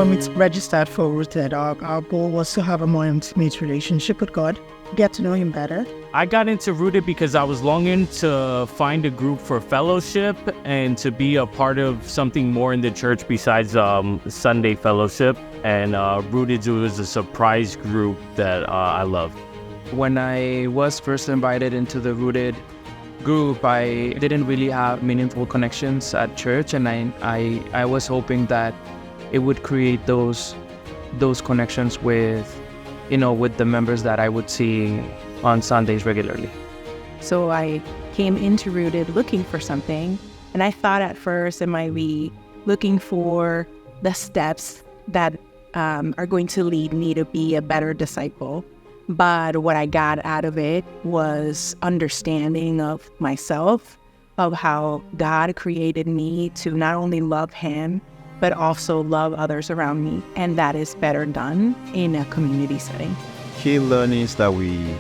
when we registered for Rooted, our goal was to have a more intimate relationship with God, get to know Him better. I got into Rooted because I was longing to find a group for fellowship and to be a part of something more in the church besides Sunday fellowship. And Rooted was a surprise group that I loved. When I was first invited into the Rooted group, I didn't really have meaningful connections at church, and I was hoping that it would create those connections with the members that I would see on Sundays regularly. So I came into Rooted looking for something, and I thought at first it might be looking for the steps that are going to lead me to be a better disciple. But what I got out of it was understanding of myself, of how God created me to not only love Him, but also love others around me. And that is better done in a community setting. Key learnings that we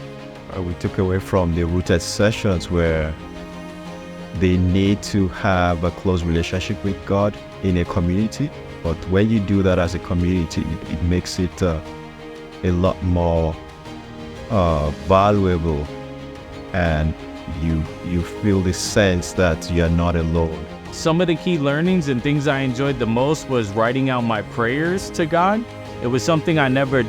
took away from the Rooted sessions were they need to have a close relationship with God in a community. But when you do that as a community, it makes it a lot more valuable, and you feel the sense that you are not alone. Some of the key learnings and things I enjoyed the most was writing out my prayers to God. It was something I never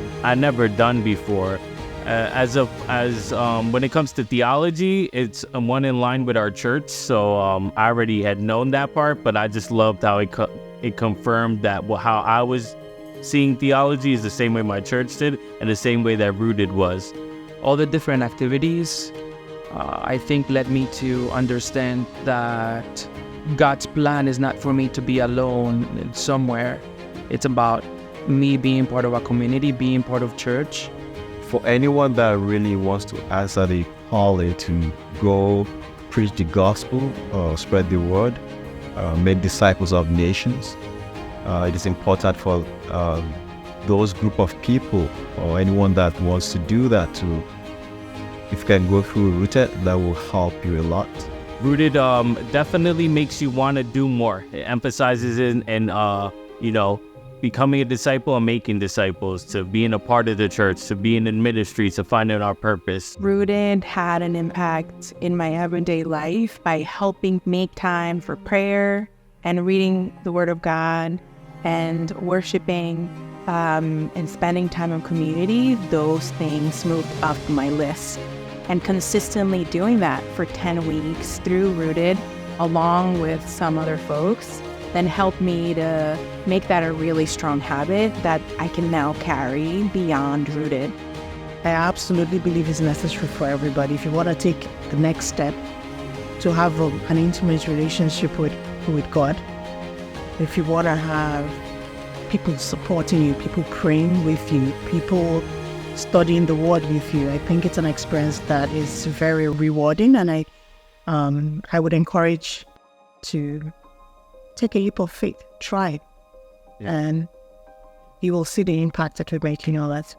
done before. When it comes to theology, it's one in line with our church, so I already had known that part, but I just loved how it confirmed that how I was seeing theology is the same way my church did, and the same way that Rooted was. All the different activities, I think, led me to understand that God's plan is not for me to be alone somewhere. It's about me being part of a community, being part of church. For anyone that really wants to answer the calling to go preach the gospel, spread the word, make disciples of nations, it is important for those group of people or anyone that wants to do that if you can go through Rooted, that will help you a lot. Rooted definitely makes you want to do more. It emphasizes becoming a disciple and making disciples, to being a part of the church, to being in ministry, to finding our purpose. Rooted had an impact in my everyday life by helping make time for prayer and reading the Word of God and worshiping and spending time in community. Those things moved up my list. And consistently doing that for 10 weeks through Rooted, along with some other folks, then helped me to make that a really strong habit that I can now carry beyond Rooted. I absolutely believe it's necessary for everybody. If you want to take the next step to have an intimate relationship with God, if you want to have people supporting you, people praying with you, people studying the Word with you, I think it's an experience that is very rewarding, and I would encourage to take a leap of faith, try it, and you will see the impact that will make you know that.